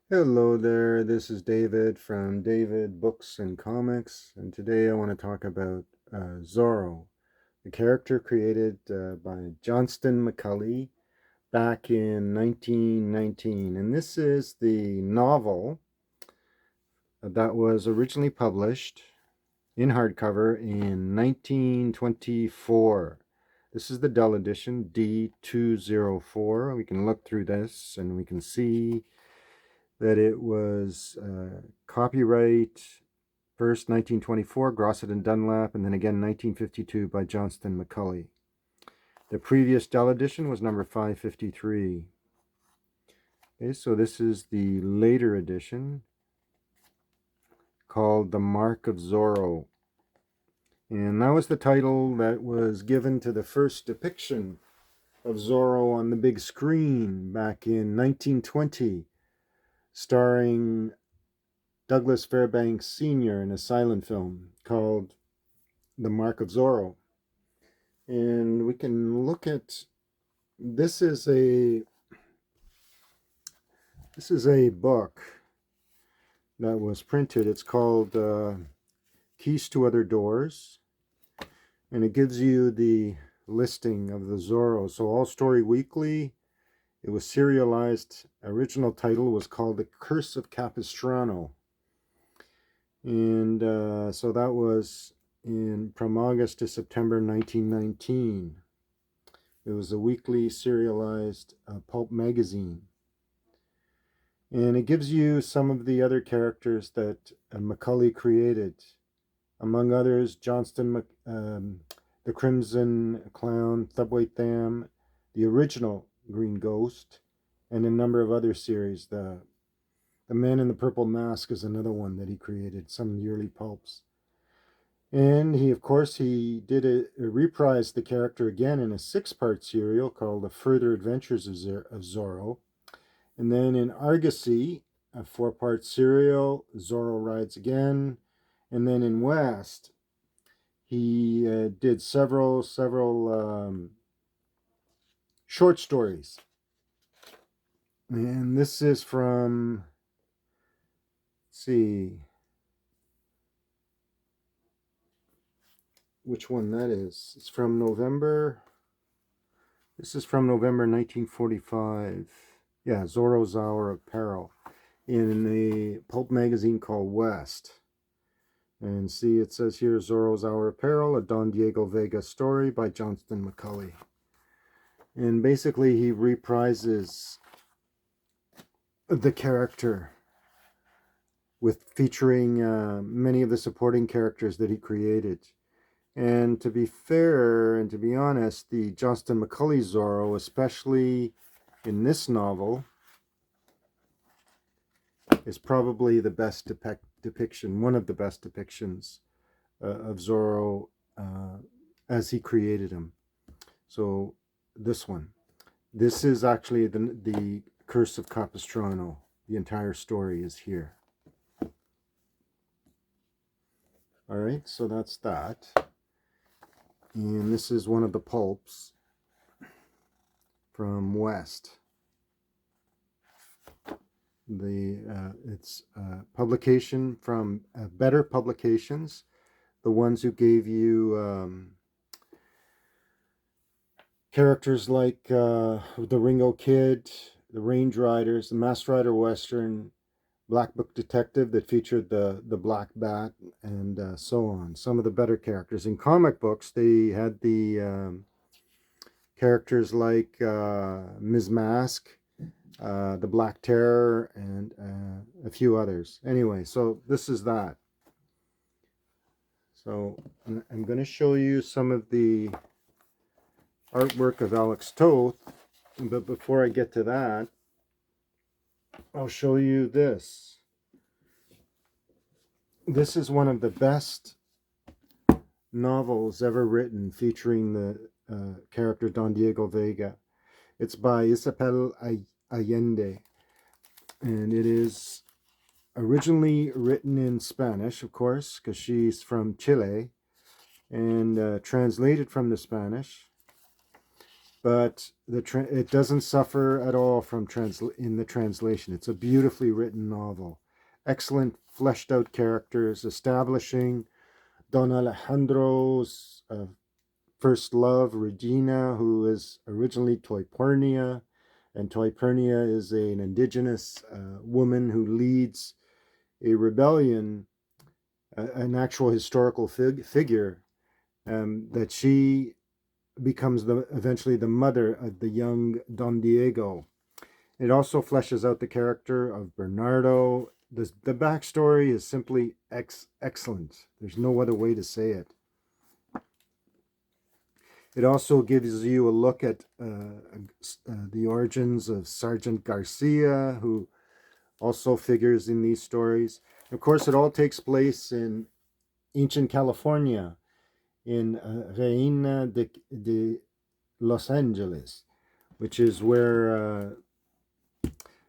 Hello there, this is David from David Books and Comics, and today I want to talk about Zorro, the character created by Johnston McCulley back in 1919. And this is the novel that was originally published in hardcover in 1924. This is the Dell edition, D204. We can look through this and we can see that it was copyright first 1924, Grosset and Dunlap, and then again 1952 by Johnston McCulley. The previous Dell edition was number 553. Okay, so this is the later edition called The Mark of Zorro. And that was the title that was given to the first depiction of Zorro on the big screen back in 1920, starring Douglas Fairbanks Sr. in a silent film called The Mark of Zorro. And we can look at this is a book that was printed. It's called Keys to Other Doors, and it gives you the listing of the Zorro. So All Story Weekly, it was serialized. Original title was called The Curse of Capistrano. And so that was from August to September 1919. It was a weekly serialized pulp magazine. And it gives you some of the other characters that McCulley created. Among others, Johnston, the Crimson Clown, Thubway Tham, the original Green Ghost, and a number of other series. The Man in the Purple Mask is another one that he created, some yearly pulps. And he reprised the character again in a 6-part serial called The Further Adventures of Zorro. And then in Argosy, a 4-part serial, Zorro Rides Again. And then in West, he did several short stories. And this is from, let's see, which one that is. It's from November. This is from November 1945. Yeah, Zorro's Hour of Peril in a pulp magazine called West. And see, it says here Zorro's Hour of Peril, a Don Diego Vega story by Johnston McCulley. And basically, he reprises the character with featuring many of the supporting characters that he created. And to be fair and to be honest, the Johnston McCulley Zorro, especially in this novel, is probably the best depiction, one of the best depictions of Zorro as he created him. So this one. This is actually the Curse of Capistrano. The entire story is here. All right, so that's that. And this is one of the pulps from West. It's publication from Better Publications, the ones who gave you characters like the Ringo Kid, the Range Riders, the Masked Rider Western, Black Book Detective that featured the Black Bat, and so on. Some of the better characters. In comic books, they had the characters like Ms. Mask, the Black Terror, and a few others. Anyway, so this is that. So I'm going to show you some of the artwork of Alex Toth, but before I get to that, I'll show you this. This is one of the best novels ever written featuring the character Don Diego Vega. It's by Isabelle Allende, and it is originally written in Spanish, of course, because she's from Chile, and translated from the Spanish. but it doesn't suffer at all from in the translation. It's a beautifully written novel. Excellent fleshed out characters, establishing Don Alejandro's first love, Regina, who is originally Toypernia, and Toypernia is an indigenous woman who leads a rebellion, an actual historical figure, that she becomes eventually the mother of the young Don Diego. It also fleshes out the character of Bernardo. The backstory is simply excellent. There's no other way to say it. It also gives you a look at the origins of Sergeant Garcia, who also figures in these stories. Of course, it all takes place in ancient California, in Reina de Los Angeles, which is where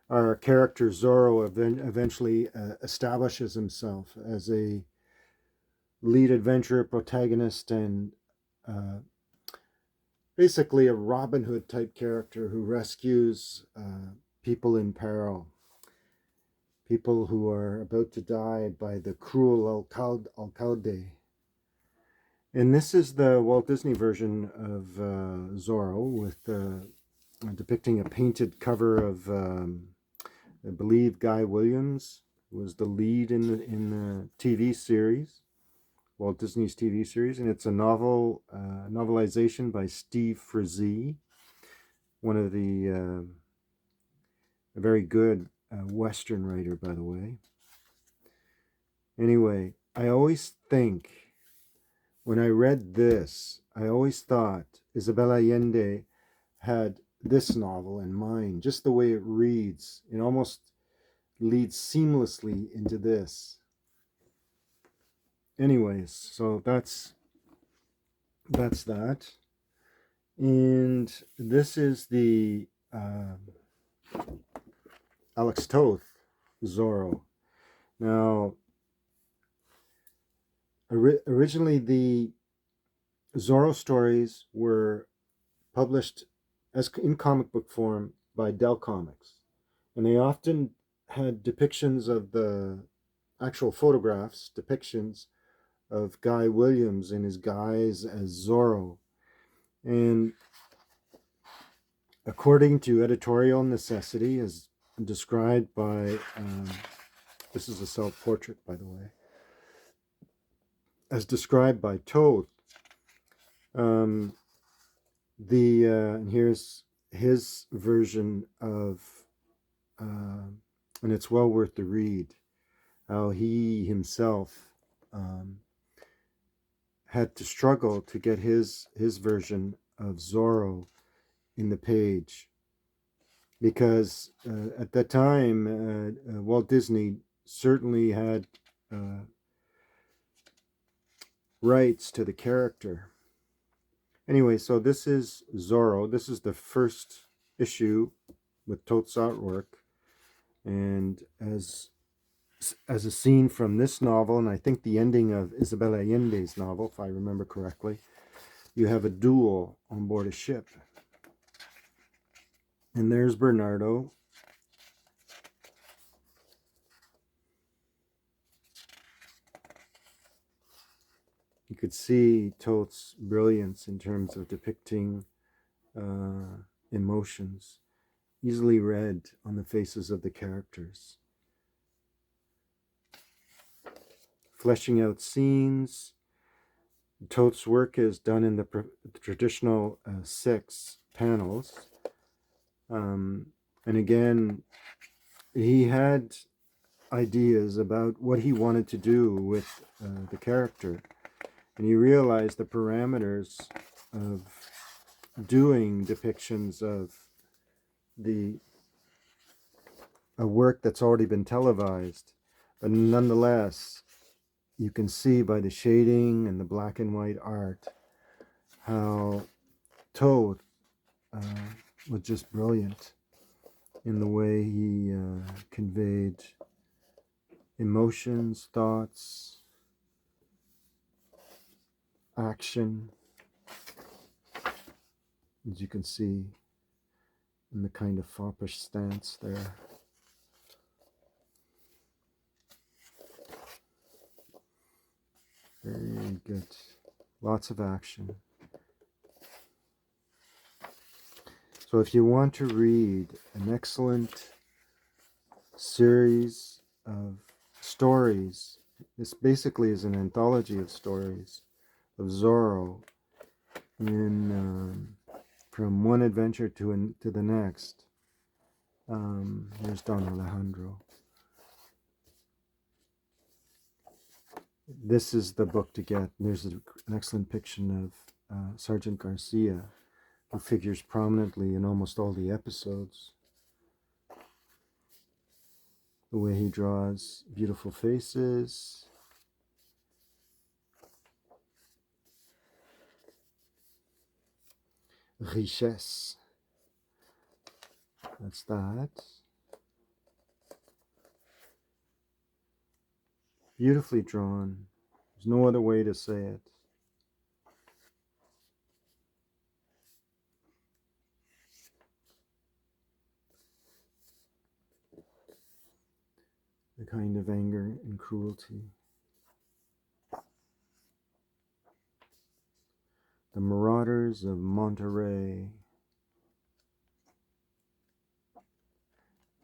our character Zorro eventually establishes himself as a lead adventurer, protagonist, and basically a Robin Hood type character who rescues people in peril, people who are about to die by the cruel alcalde. And this is the Walt Disney version of Zorro, with depicting a painted cover of, I believe, Guy Williams was the lead in the TV series, Walt Disney's TV series, and it's a novelization by Steve Frazee, one of a very good Western writer, by the way. Anyway, I always think, when I read this, I always thought Isabelle Allende had this novel in mind, just the way it reads. It almost leads seamlessly into this. Anyways, so that's that. And this is the Alex Toth Zorro. Now, originally the Zorro stories were published as in comic book form by Dell Comics, and they often had depictions of the actual photographs, depictions of Guy Williams in his guise as Zorro. And according to editorial necessity, as described by, this is a self-portrait, by the way, as described by Toth, and here's his version of, and it's well worth the read, how he himself had to struggle to get his version of Zorro in the page, because at that time Walt Disney certainly had rights to the character. Anyway, so this is Zorro. This is the first issue with Toth's artwork, and as a scene from this novel, and I think the ending of Isabelle Allende's novel, if I remember correctly, you have a duel on board a ship. And there's Bernardo. You could see Toth's brilliance in terms of depicting emotions, easily read on the faces of the characters. Fleshing out scenes. Toth's work is done in the traditional 6 panels. And again, he had ideas about what he wanted to do with the character. And he realized the parameters of doing depictions of a work that's already been televised. But nonetheless, you can see by the shading and the black and white art how Toth was just brilliant in the way he conveyed emotions, thoughts, action. as you can see, in the kind of foppish stance there. Very good. Lots of action. So if you want to read an excellent series of stories, this basically is an anthology of stories of Zorro in from one adventure to the next. Here's Don Alejandro. This is the book to get. There's an excellent picture of Sergeant Garcia, who figures prominently in almost all the episodes. The way he draws beautiful faces. Richesse. That's that. Beautifully drawn. There's no other way to say it. The kind of anger and cruelty. The Marauders of Monterey.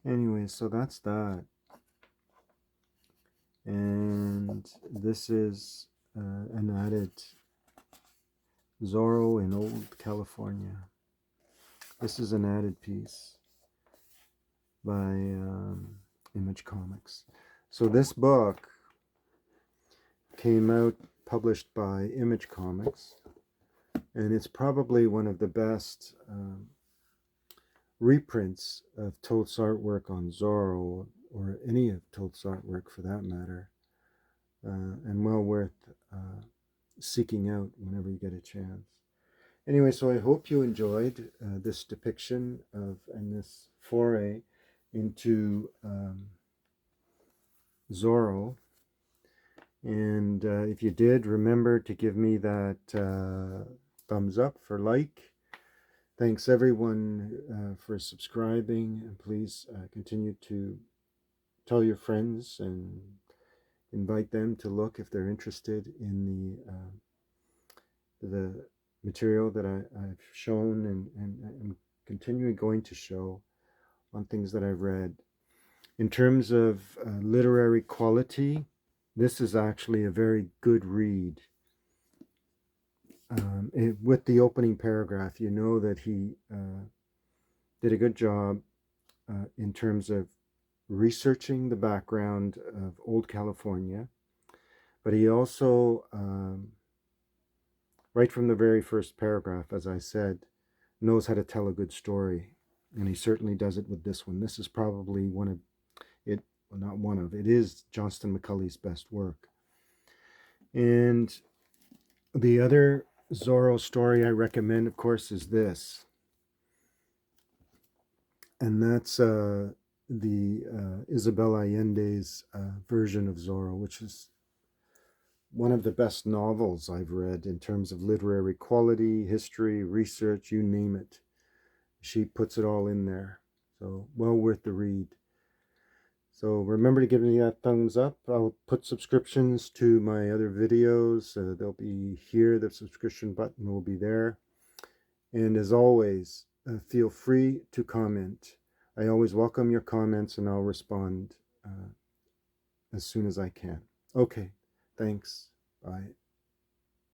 Anyway, so that's that. And this is an added Zorro in Old California. This is an added piece by Image Comics. So this book came out published by Image Comics, and it's probably one of the best reprints of Toth's artwork on Zorro, or any of Toth's artwork for that matter, and well worth seeking out whenever you get a chance. Anyway, so I hope you enjoyed this depiction of, and this foray into Zorro. And if you did, remember to give me that thumbs up for like. Thanks everyone for subscribing, and please continue to tell your friends and invite them to look if they're interested in the material that I've shown and continuing going to show on things that I've read. In terms of literary quality, this is actually a very good read. With the opening paragraph, you know that he did a good job in terms of researching the background of Old California, but he also, right from the very first paragraph, as I said, knows how to tell a good story, and he certainly does it with this one. This is probably one of it, well, not one of, it is Johnston McCulley's best work. And the other Zorro story I recommend, of course, is this, and that's the Isabelle Allende's version of Zorro, which is one of the best novels I've read in terms of literary quality, history, research, you name it. She puts it all in there. So well worth the read. So remember to give me that thumbs up. I'll put subscriptions to my other videos. They'll be here. The subscription button will be there. And as always, feel free to comment. I always welcome your comments, and I'll respond as soon as I can. Okay, thanks. Bye.